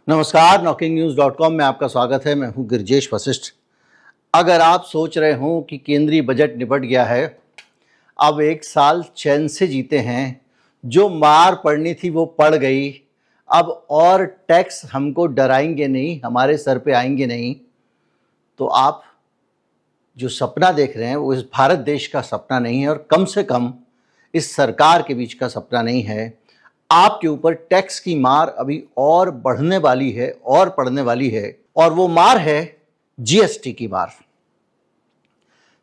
नमस्कार, knocking-news.com में आपका स्वागत है। मैं हूं गिरजेश वशिष्ठ। अगर आप सोच रहे हो कि केंद्रीय बजट निपट गया है, अब एक साल चैन से जीते हैं, जो मार पड़नी थी वो पड़ गई, अब और टैक्स हमको डराएंगे नहीं, हमारे सर पे आएंगे नहीं, तो आप जो सपना देख रहे हैं वो इस भारत देश का सपना नहीं है और कम से कम इस सरकार के बीच का सपना नहीं है। आपके ऊपर टैक्स की मार अभी और बढ़ने वाली है और पड़ने वाली है, और वो मार है जीएसटी की मार।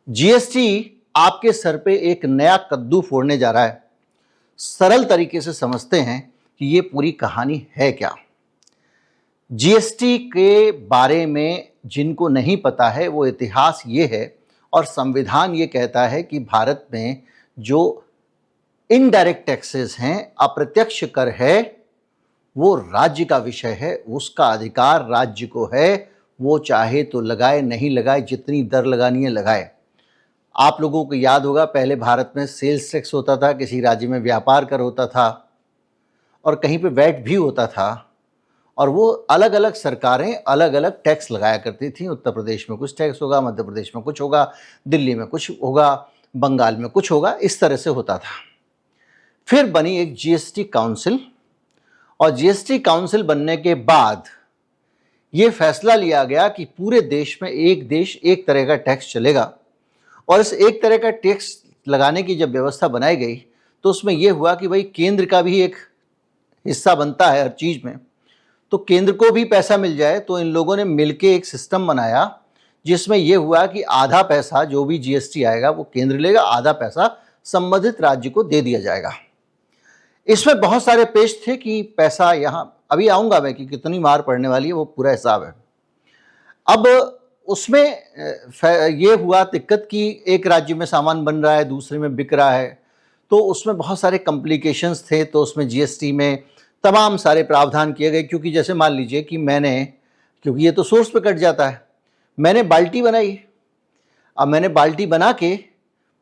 जीएसटी आपके सर पे एक नया कद्दू फोड़ने जा रहा है। सरल तरीके से समझते हैं कि ये पूरी कहानी है क्या। जीएसटी के बारे में जिनको नहीं पता है वो इतिहास ये है और संविधान ये कहता है कि भारत में जो इनडायरेक्ट टैक्सेस हैं, अप्रत्यक्ष कर है, वो राज्य का विषय है, उसका अधिकार राज्य को है। वो चाहे तो लगाए, नहीं लगाए, जितनी दर लगानी है लगाए। आप लोगों को याद होगा पहले भारत में सेल्स टैक्स होता था, किसी राज्य में व्यापार कर होता था और कहीं पे वैट भी होता था, और वो अलग अलग सरकारें अलग अलग टैक्स लगाया करती थी। उत्तर प्रदेश में कुछ टैक्स होगा, मध्य प्रदेश में कुछ होगा, दिल्ली में कुछ होगा, बंगाल में कुछ होगा, इस तरह से होता था। फिर बनी एक जीएसटी काउंसिल, और जीएसटी काउंसिल बनने के बाद ये फैसला लिया गया कि पूरे देश में एक देश एक तरह का टैक्स चलेगा। और इस एक तरह का टैक्स लगाने की जब व्यवस्था बनाई गई तो उसमें यह हुआ कि भाई केंद्र का भी एक हिस्सा बनता है हर चीज़ में, तो केंद्र को भी पैसा मिल जाए। तो इन लोगों ने मिलके एक सिस्टम बनाया जिसमें यह हुआ कि आधा पैसा जो भी जीएसटी आएगा वो केंद्र लेगा, आधा पैसा संबंधित राज्य को दे दिया जाएगा। इसमें बहुत सारे पेश थे कि पैसा यहाँ अभी आऊँगा मैं कि कितनी मार पड़ने वाली है, वो पूरा हिसाब है। अब उसमें ये हुआ दिक्कत कि एक राज्य में सामान बन रहा है, दूसरे में बिक रहा है, तो उसमें बहुत सारे कॉम्प्लिकेशंस थे। तो उसमें जीएसटी में तमाम सारे प्रावधान किए गए, क्योंकि जैसे मान लीजिए कि क्योंकि ये तो सोर्स पे कट जाता है, मैंने बाल्टी बनाई, अब मैंने बाल्टी बना के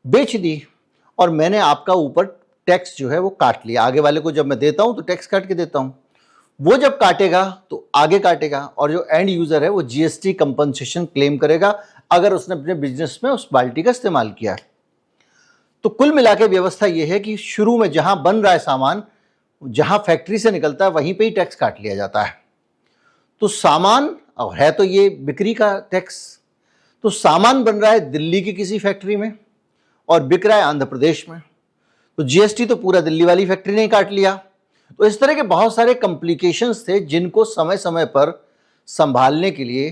बेच दी और मैंने आपका ऊपर टैक्स जो है वो काट लिया। आगे वाले को जब मैं देता हूं तो टैक्स काट के देता हूं, वो जब काटेगा तो आगे काटेगा, और जो एंड यूजर है वो जीएसटी कंपनसेशन क्लेम करेगा अगर उसने अपने बिजनेस में उस बाल्टी का इस्तेमाल किया। तो कुल मिला के व्यवस्था यह है कि शुरू में जहां बन रहा है सामान, जहां फैक्ट्री से निकलता है वहीं पे ही टैक्स काट लिया जाता है। तो सामान, और है तो ये बिक्री का टैक्स, तो सामान बन रहा है दिल्ली की किसी फैक्ट्री में और बिक रहा है आंध्र प्रदेश में, तो जीएसटी तो पूरा दिल्ली वाली फैक्ट्री ने ही काट लिया। तो इस तरह के बहुत सारे कॉम्प्लिकेशंस थे जिनको समय समय पर संभालने के लिए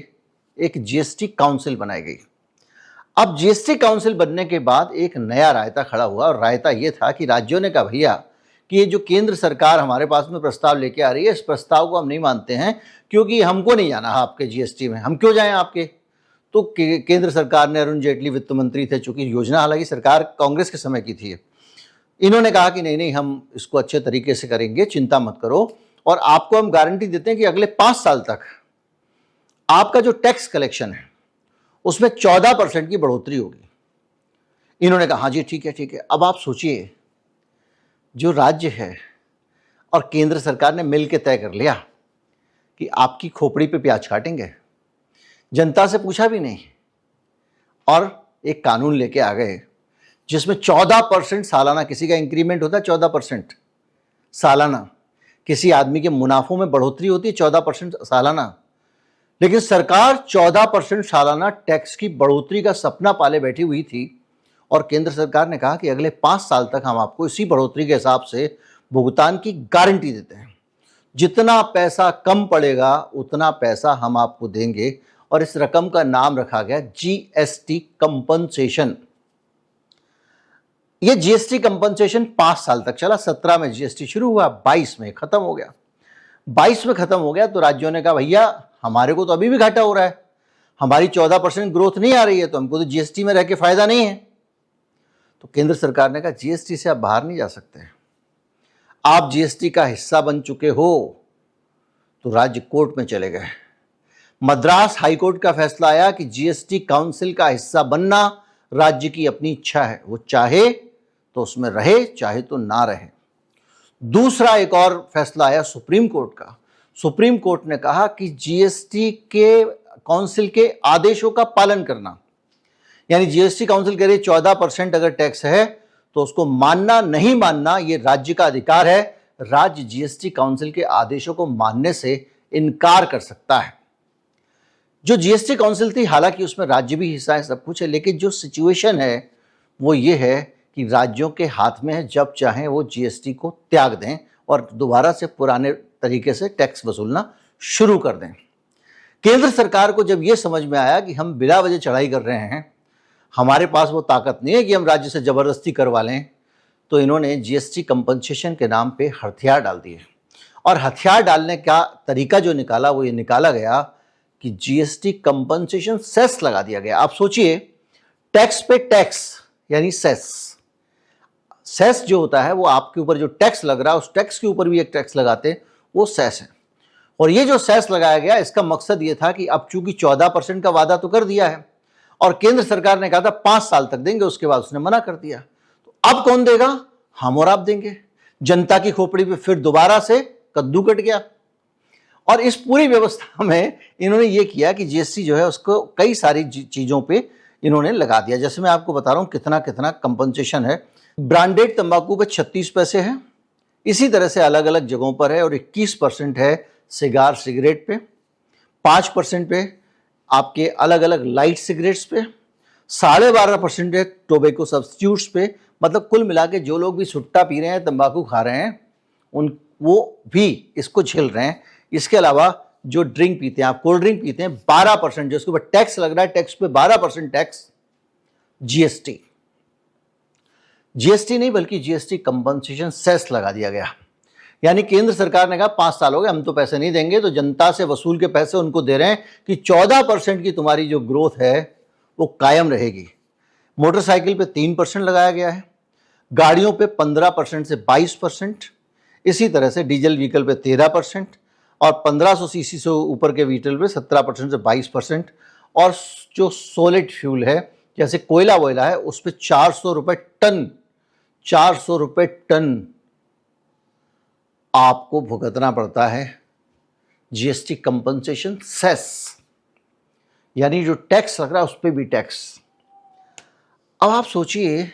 एक जीएसटी काउंसिल बनाई गई। अब जीएसटी काउंसिल बनने के बाद एक नया रायता खड़ा हुआ, और रायता ये था कि राज्यों ने कहा भैया कि ये जो केंद्र सरकार हमारे पास में प्रस्ताव लेके आ रही है, इस प्रस्ताव को हम नहीं मानते हैं, क्योंकि हमको नहीं जाना है आपके जीएसटी में, हम क्यों जाएं आपके। तो केंद्र सरकार ने, अरुण जेटली वित्त मंत्री थे, चूंकि योजना हालांकि सरकार कांग्रेस के समय की थी, इन्होंने कहा कि नहीं नहीं, हम इसको अच्छे तरीके से करेंगे, चिंता मत करो, और आपको हम गारंटी देते हैं कि अगले 5 साल तक आपका जो टैक्स कलेक्शन है उसमें 14% की बढ़ोतरी होगी। इन्होंने कहा हाँ जी ठीक है ठीक है। अब आप सोचिए, जो राज्य है और केंद्र सरकार ने मिल के तय कर लिया कि आपकी खोपड़ी पे प्याज काटेंगे, जनता से पूछा भी नहीं, और एक कानून लेके आ गए जिसमें 14% सालाना, किसी का इंक्रीमेंट होता है 14% सालाना, किसी आदमी के मुनाफों में बढ़ोतरी होती है 14% सालाना, लेकिन सरकार 14% सालाना टैक्स की बढ़ोतरी का सपना पाले बैठी हुई थी। और केंद्र सरकार ने कहा कि अगले 5 साल तक हम आपको इसी बढ़ोतरी के हिसाब से भुगतान की गारंटी देते हैं, जितना पैसा कम पड़ेगा उतना पैसा हम आपको देंगे, और इस रकम का नाम रखा गया जीएसटी कंपनसेशन। ये जीएसटी कंपनसेशन 5 साल तक चला। 17 में जीएसटी शुरू हुआ, 22 में खत्म हो गया। 22 में खत्म हो गया तो राज्यों ने कहा भैया हमारे को तो अभी भी घाटा हो रहा है, हमारी 14% ग्रोथ नहीं आ रही है, तो हमको तो जीएसटी में रह के फायदा नहीं है। तो केंद्र सरकार ने कहा जीएसटी से आप बाहर नहीं जा सकते, आप जीएसटी का हिस्सा बन चुके हो। तो राज्य कोर्ट में चले गए। मद्रास हाईकोर्ट का फैसला आया कि जीएसटी काउंसिल का हिस्सा बनना राज्य की अपनी इच्छा है, वो चाहे तो उसमें रहे, चाहे तो ना रहे। दूसरा एक और फैसला आया सुप्रीम कोर्ट का। सुप्रीम कोर्ट ने कहा कि जीएसटी के काउंसिल के आदेशों का पालन करना, यानी जीएसटी काउंसिल कह रही 14% अगर टैक्स है तो उसको मानना नहीं मानना ये राज्य का अधिकार है। राज्य जीएसटी काउंसिल के आदेशों को मानने से इनकार कर सकता है। जो जीएसटी काउंसिल थी, हालांकि उसमें राज्य भी हिस्सा है, सब कुछ है, लेकिन जो सिचुएशन है वो ये है कि राज्यों के हाथ में है, जब चाहें वो जीएसटी को त्याग दें और दोबारा से पुराने तरीके से टैक्स वसूलना शुरू कर दें। केंद्र सरकार को जब ये समझ में आया कि हम बिला वजह चढ़ाई कर रहे हैं, हमारे पास वो ताकत नहीं है कि हम राज्य से ज़बरदस्ती करवा लें, तो इन्होंने जीएसटी कंपनसेशन के नाम पे हथियार डाल दिए। और हथियार डालने का तरीका जो निकाला वो ये निकाला गया कि जीएसटी कंपनसेशन सेस लगा दिया गया। आप सोचिए, टैक्स पे टैक्स यानी सेस। सेस जो होता है वो आपके ऊपर जो टैक्स लग रहा है उस टैक्स के ऊपर भी एक टैक्स लगाते हैं, वो सेस है। और ये जो सेस लगाया गया, इसका मकसद ये था कि अब चूंकि 14% का वादा तो कर दिया है और केंद्र सरकार ने कहा था 5 साल तक देंगे, उसके बाद उसने मना कर दिया। तो अब कौन देगा? हम और आप देंगे। जनता की खोपड़ी पे फिर दोबारा से कद्दू कट गया। और इस पूरी व्यवस्था में इन्होंने ये किया कि जीएसटी जो है उसको कई सारी चीज़ों पे इन्होंने लगा दिया। जैसे मैं आपको बता रहा हूँ कितना कितना कंपनसेशन है। ब्रांडेड तंबाकू पे 36 पैसे है, इसी तरह से अलग अलग जगहों पर है। और 21% है सिगार सिगरेट पे, 5% पे आपके अलग अलग लाइट सिगरेट्स पे, 12.5% है टोबैको सब्स्टिट्यूट्स पे। मतलब कुल मिला के जो लोग भी सुट्टा पी रहे हैं, तंबाकू खा रहे हैं, वो भी इसको झेल रहे हैं। इसके अलावा जो ड्रिंक पीते हैं, आप कोल्ड ड्रिंक पीते हैं, 12% जो उसके ऊपर टैक्स लग रहा है, टैक्स पे 12% टैक्स जीएसटी। जीएसटी नहीं बल्कि जीएसटी कंपनसेशन सेस लगा दिया गया। यानी केंद्र सरकार ने कहा 5 साल हो गए, हम तो पैसे नहीं देंगे, तो जनता से वसूल के पैसे उनको दे रहे हैं कि 14% की तुम्हारी जो ग्रोथ है वो कायम रहेगी। मोटरसाइकिल पे 3% लगाया गया है, गाड़ियों पे 15% से 22%, इसी तरह से डीजल व्हीकल पे 13% और 1500 सीसी से ऊपर के व्हीकल पे 17% से 22%। और जो सॉलिड फ्यूल है जैसे कोयला वोयला है उस पर 400 रुपये टन, 400 रुपये टन आपको भुगतना पड़ता है जीएसटी कंपनसेशन सेस, यानी जो टैक्स लग रहा है उस पर भी टैक्स। अब आप सोचिए,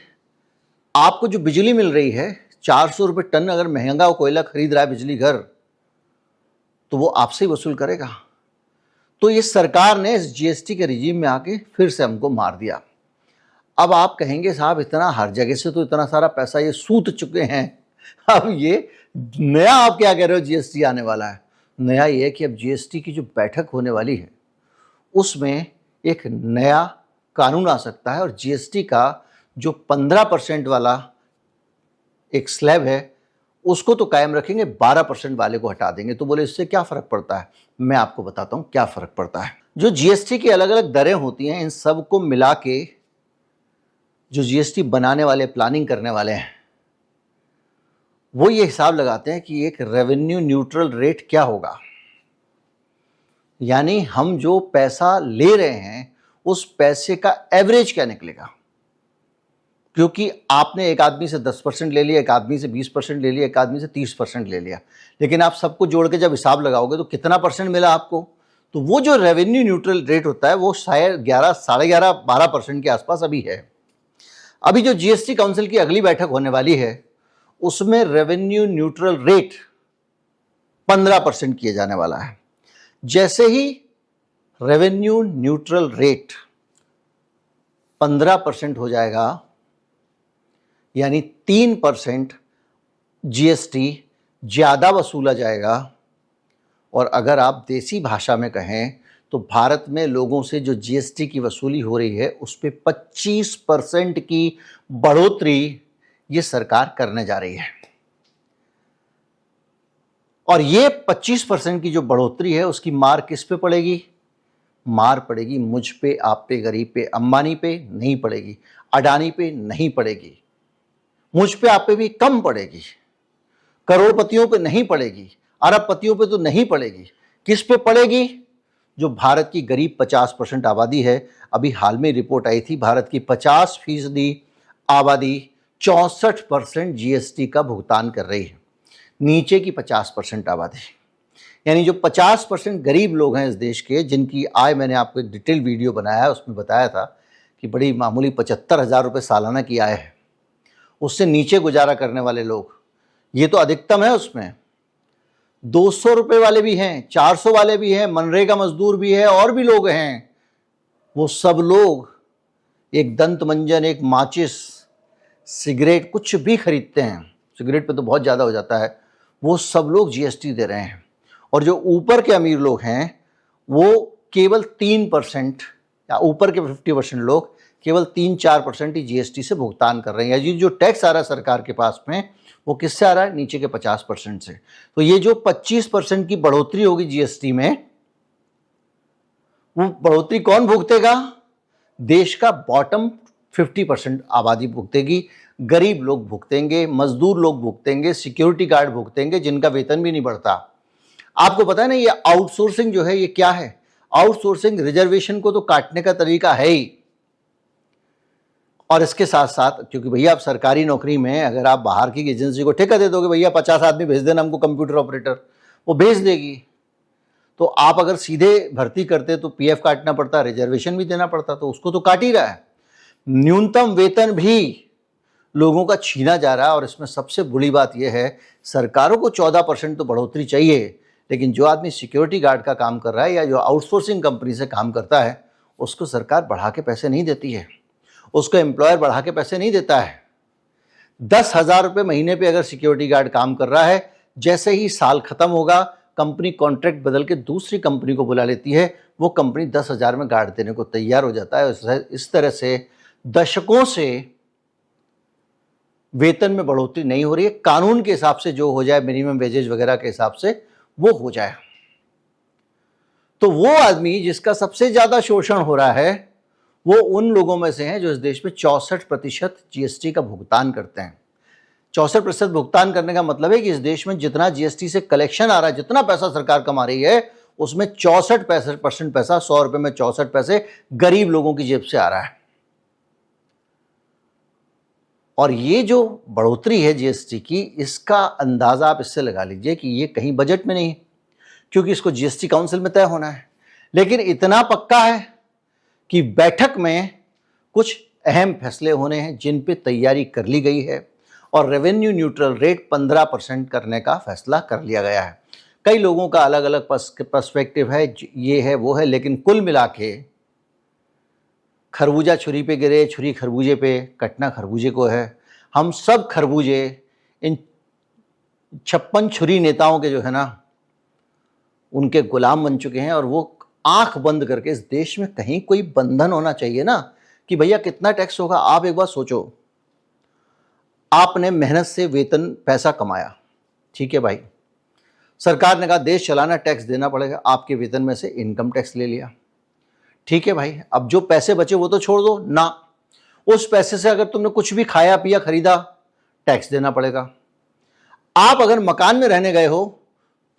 आपको जो बिजली मिल रही है 400 रुपये टन, अगर महंगा कोयला खरीद रहा है बिजली घर, तो वो आपसे ही वसूल करेगा। तो ये सरकार ने इस जीएसटी के रिजीम में आके फिर से हमको मार दिया। अब आप कहेंगे साहब इतना हर जगह से तो इतना सारा पैसा ये सूत चुके हैं, अब ये नया आप क्या कह रहे हो जीएसटी आने वाला है? नया ये है कि अब जीएसटी की जो बैठक होने वाली है उसमें एक नया कानून आ सकता है और जीएसटी का जो 15% वाला एक स्लैब है उसको तो कायम रखेंगे, 12% वाले को हटा देंगे। तो बोले इससे क्या फ़र्क पड़ता है? मैं आपको बताता हूँ क्या फ़र्क पड़ता है। जो जीएसटी की अलग अलग दरें होती हैं, इन सब को मिला के जो जीएसटी बनाने वाले, प्लानिंग करने वाले हैं, वो ये हिसाब लगाते हैं कि एक रेवेन्यू न्यूट्रल रेट क्या होगा, यानी हम जो पैसा ले रहे हैं उस पैसे का एवरेज क्या निकलेगा। क्योंकि आपने एक आदमी से 10% ले लिया, एक आदमी से 20% ले लिया, एक आदमी से 30% ले लिया, लेकिन आप सबको जोड़ के जब हिसाब लगाओगे तो कितना परसेंट मिला आपको? तो वो जो रेवेन्यू न्यूट्रल रेट होता है वो शायद 11, 11.5, 12% के आसपास अभी है। अभी जो जीएसटी काउंसिल की अगली बैठक होने वाली है उसमें रेवेन्यू न्यूट्रल रेट 15% किए जाने वाला है। जैसे ही रेवेन्यू न्यूट्रल रेट 15% हो जाएगा, यानी 3% जीएसटी ज़्यादा वसूला जाएगा। और अगर आप देसी भाषा में कहें तो भारत में लोगों से जो जीएसटी की वसूली हो रही है उस पर 25% की बढ़ोतरी ये सरकार करने जा रही है। और ये 25% की जो बढ़ोतरी है उसकी मार किस पे पड़ेगी? मार पड़ेगी मुझ पे, आप पे, गरीब पे। अंबानी पे नहीं पड़ेगी, अडानी पे नहीं पड़ेगी, मुझ पे आप पे भी कम पड़ेगी, करोड़पतियों पे नहीं पड़ेगी, अरबपतियों पे तो नहीं पड़ेगी। किस पे पड़ेगी? जो भारत की गरीब 50% आबादी है। अभी हाल में रिपोर्ट आई थी, भारत की 50% आबादी 64% जीएसटी का भुगतान कर रही है, नीचे की 50% आबादी। यानी जो 50% गरीब लोग हैं इस देश के, जिनकी आय मैंने आपको एक डिटेल वीडियो बनाया है, उसमें बताया था कि बड़ी मामूली 75,000 रुपये सालाना की आय है, उससे नीचे गुजारा करने वाले लोग, ये तो अधिकतम है। उसमें 200 रुपये वाले भी हैं, 400 वाले भी हैं, मनरेगा मजदूर भी है, और भी लोग हैं। वो सब लोग एक दंत मंजन, एक माचिस, सिगरेट, कुछ भी खरीदते हैं, सिगरेट पे तो बहुत ज़्यादा हो जाता है, वो सब लोग जीएसटी दे रहे हैं। और जो ऊपर के अमीर लोग हैं वो केवल 3%, या ऊपर के 50% लोग केवल 3-4% ही जीएसटी से भुगतान कर रहे हैं। ये जो टैक्स आ रहा है सरकार के पास में, वो किससे आ रहा है? नीचे के 50% से। तो ये जो 25% की बढ़ोतरी होगी जीएसटी में, वो बढ़ोतरी कौन भुगतेगा? देश का बॉटम 50% आबादी भुगतेगी। गरीब लोग भुगतेंगे, मजदूर लोग भुगतेंगे, सिक्योरिटी गार्ड भुगतेंगे, जिनका वेतन भी नहीं बढ़ता। आपको पता है ना, ये आउटसोर्सिंग जो है ये क्या है? आउटसोर्सिंग रिजर्वेशन को तो काटने का तरीका है ही। और इसके साथ साथ, क्योंकि भैया आप सरकारी नौकरी में अगर आप बाहर की एजेंसी को ठेका दे दोगे, भैया 50 आदमी भेज देना हमको कंप्यूटर ऑपरेटर, वो भेज देगी। तो आप अगर सीधे भर्ती करते तो पीएफ काटना पड़ता, रिजर्वेशन भी देना पड़ता, तो उसको तो काट ही रहा है। न्यूनतम वेतन भी लोगों का छीना जा रहा है। और इसमें सबसे बुरी बात यह है, सरकारों को 14% तो बढ़ोतरी चाहिए, लेकिन जो आदमी सिक्योरिटी गार्ड का काम कर रहा है या जो आउटसोर्सिंग कंपनी से काम करता है, उसको सरकार बढ़ा के पैसे नहीं देती है, उसको एम्प्लॉयर बढ़ा के पैसे नहीं देता है। 10,000 रुपये महीने पे अगर सिक्योरिटी गार्ड काम कर रहा है, जैसे ही साल खत्म होगा कंपनी कॉन्ट्रैक्ट बदल के दूसरी कंपनी को बुला लेती है, वो कंपनी 10,000 में गार्ड देने को तैयार हो जाता है। इस तरह से दशकों से वेतन में बढ़ोतरी नहीं हो रही है। कानून के हिसाब से जो हो जाए, मिनिमम वेजेज वगैरह के हिसाब से वो हो जाए। तो वो आदमी जिसका सबसे ज्यादा शोषण हो रहा है, वो उन लोगों में से हैं जो इस देश में 64% जीएसटी का भुगतान करते हैं। 64% भुगतान करने का मतलब है कि इस देश में जितना जीएसटी से कलेक्शन आ रहा है, जितना पैसा सरकार कमा रही है, उसमें 64% पैसा, 100 रुपए में 64 पैसे गरीब लोगों की जेब से आ रहा है। और ये जो बढ़ोतरी है जीएसटी की, इसका अंदाजा आप इससे लगा लीजिए कि ये कहीं बजट में नहीं है, क्योंकि इसको जीएसटी काउंसिल में तय होना है। लेकिन इतना पक्का है कि बैठक में कुछ अहम फैसले होने हैं जिन पे तैयारी कर ली गई है, और रेवेन्यू न्यूट्रल रेट 15% करने का फैसला कर लिया गया है। कई लोगों का अलग अलग पर्सपेक्टिव है, ये है वो है, लेकिन कुल मिला के खरबूजा छुरी पे गिरे, छुरी खरबूजे पे, कटना खरबूजे को है। हम सब खरबूजे इन 56 छुरी नेताओं के जो है ना, उनके गुलाम बन चुके हैं। और वो आंख बंद करके, इस देश में कहीं कोई बंधन होना चाहिए ना कि भैया कितना टैक्स होगा। आप एक बार सोचो, आपने मेहनत से वेतन पैसा कमाया, ठीक है भाई, सरकार ने कहा देश चलाना टैक्स देना पड़ेगा, आपके वेतन में से इनकम टैक्स ले लिया, ठीक है भाई। अब जो पैसे बचे वो तो छोड़ दो ना, उस पैसे से अगर तुमने कुछ भी खाया पिया खरीदा, टैक्स देना पड़ेगा। आप अगर मकान में रहने गए हो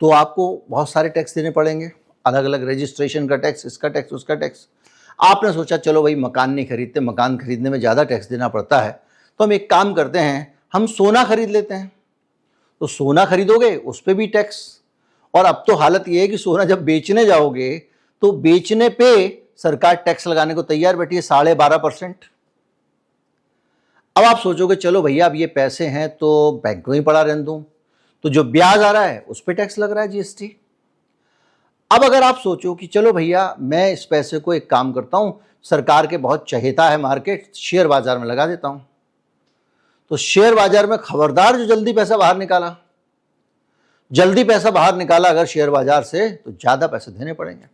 तो आपको बहुत सारे टैक्स देने पड़ेंगे, अलग अलग रजिस्ट्रेशन का टैक्स, इसका टैक्स, उसका टैक्स। आपने सोचा चलो भाई मकान नहीं खरीदते, मकान खरीदने में ज़्यादा टैक्स देना पड़ता है, तो हम एक काम करते हैं, हम सोना खरीद लेते हैं। तो सोना खरीदोगे उस पर भी टैक्स। और अब तो हालत ये है कि सोना जब बेचने जाओगे तो बेचने पे सरकार टैक्स लगाने को तैयार बैठी है, 12.5%। अब आप सोचोगे चलो भैया अब ये पैसे हैं तो बैंक में ही पड़ा रहने दूं, तो जो ब्याज आ रहा है उस पर टैक्स लग रहा है, जीएसटी। अब अगर आप सोचो कि चलो भैया मैं इस पैसे को एक काम करता हूं, सरकार के बहुत चहेता है मार्केट, शेयर बाजार में लगा देता हूं, तो शेयर बाजार में खबरदार जो जल्दी पैसा बाहर निकाला, जल्दी पैसा बाहर निकाला अगर शेयर बाजार से, तो ज्यादा पैसे देने पड़ेंगे।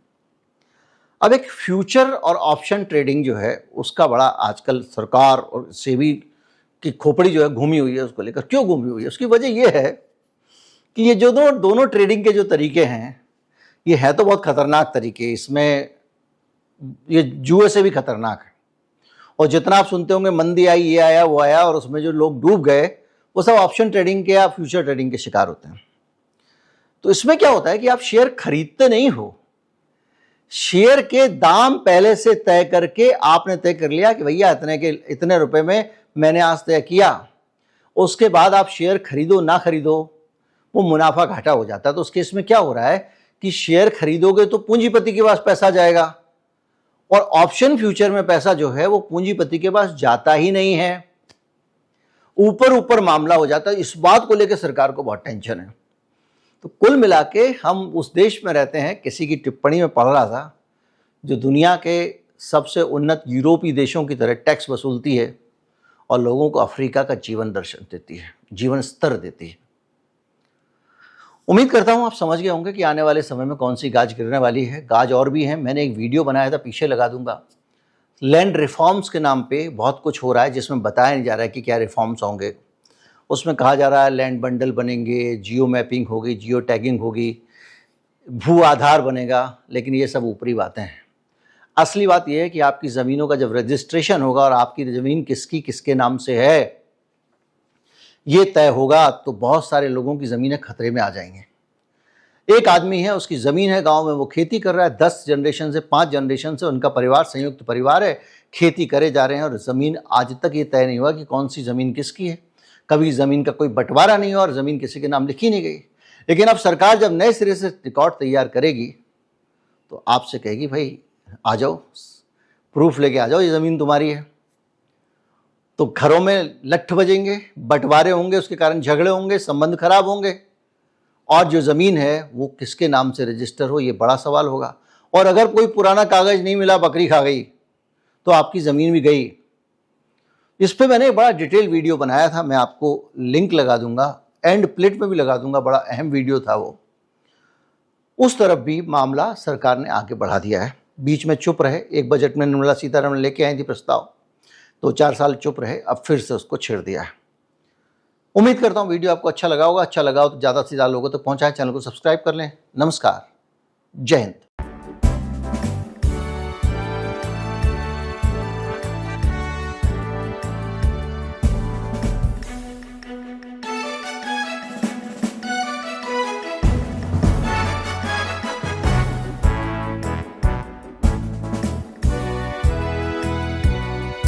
अब एक फ्यूचर और ऑप्शन ट्रेडिंग जो है उसका बड़ा आजकल सरकार और सेबी की खोपड़ी जो है घूमी हुई है। उसको लेकर क्यों घूमी हुई है? उसकी वजह यह है कि ये जो दोनों ट्रेडिंग के जो तरीके हैं, ये है तो बहुत खतरनाक तरीके, इसमें ये जुए से भी खतरनाक है। और जितना आप सुनते होंगे मंदी आई, ये आया, वो आया, और उसमें जो लोग डूब गए वो सब ऑप्शन ट्रेडिंग के या फ्यूचर ट्रेडिंग के शिकार होते हैं। तो इसमें क्या होता है कि आप शेयर खरीदते नहीं हो, शेयर के दाम पहले से तय करके आपने तय कर लिया कि भैया इतने रुपए में मैंने आज तय किया। उसके बाद आप शेयर खरीदो ना खरीदो, वो मुनाफा घाटा हो जाता है। तो उस केस में क्या हो रहा है कि शेयर खरीदोगे तो पूंजीपति के पास पैसा जाएगा, और ऑप्शन फ्यूचर में पैसा जो है वो पूंजीपति के पास जाता ही नहीं है, ऊपर ऊपर मामला हो जाता है। इस बात को लेकर सरकार को बहुत टेंशन है। तो कुल मिला के हम उस देश में रहते हैं, किसी की टिप्पणी में पढ़ रहा था, जो दुनिया के सबसे उन्नत यूरोपीय देशों की तरह टैक्स वसूलती है और लोगों को अफ्रीका का जीवन दर्शन देती है, जीवन स्तर देती है। उम्मीद करता हूं आप समझ गए होंगे कि आने वाले समय में कौन सी गाज गिरने वाली है। गाज और भी हैं, मैंने एक वीडियो बनाया था, पीछे लगा दूंगा। लैंड रिफॉर्म्स के नाम पे बहुत कुछ हो रहा है जिसमें बताया नहीं जा रहा है कि क्या रिफॉर्म्स होंगे। उसमें कहा जा रहा है लैंड बंडल बनेंगे, जियो मैपिंग होगी, जियो टैगिंग होगी, भू आधार बनेगा, लेकिन ये सब ऊपरी बातें हैं। असली बात यह है कि आपकी ज़मीनों का जब रजिस्ट्रेशन होगा और आपकी ज़मीन किसकी किसके नाम से है ये तय होगा, तो बहुत सारे लोगों की ज़मीनें खतरे में आ जाएंगे। एक आदमी है, उसकी ज़मीन है गांव में, वो खेती कर रहा है, 10 जनरेशन से 5 जनरेशन से उनका परिवार संयुक्त परिवार है, खेती करे जा रहे हैं, और ज़मीन आज तक ये तय नहीं हुआ कि कौन सी ज़मीन किसकी है। कभी ज़मीन का कोई बंटवारा नहीं हुआ और ज़मीन किसी के नाम लिखी नहीं गई। लेकिन अब सरकार जब नए सिरे से रिकॉर्ड तैयार करेगी तो आपसे कहेगी भाई आ जाओ, प्रूफ लेके आ जाओ, ये ज़मीन तुम्हारी है। तो घरों में लठ बजेंगे, बंटवारे होंगे, उसके कारण झगड़े होंगे, संबंध खराब होंगे, और जो ज़मीन है वो किसके नाम से रजिस्टर हो ये बड़ा सवाल होगा। और अगर कोई पुराना कागज़ नहीं मिला, बकरी खा गई, तो आपकी ज़मीन भी गई। इस पे मैंने एक बड़ा डिटेल वीडियो बनाया था, मैं आपको लिंक लगा दूंगा, एंड प्लेट में भी लगा दूंगा, बड़ा अहम वीडियो था वो। उस तरफ भी मामला सरकार ने आगे बढ़ा दिया है। बीच में चुप रहे, एक बजट में निर्मला सीतारमण लेके आई थी प्रस्ताव, 2-4 साल चुप रहे, अब फिर से उसको छेड़ दिया है। उम्मीद करता हूँ वीडियो आपको अच्छा लगा होगा। अच्छा लगा हो तो ज़्यादा से ज़्यादा लोगों तक पहुँचाएं, चैनल को सब्सक्राइब कर लें। नमस्कार, जय हिंद।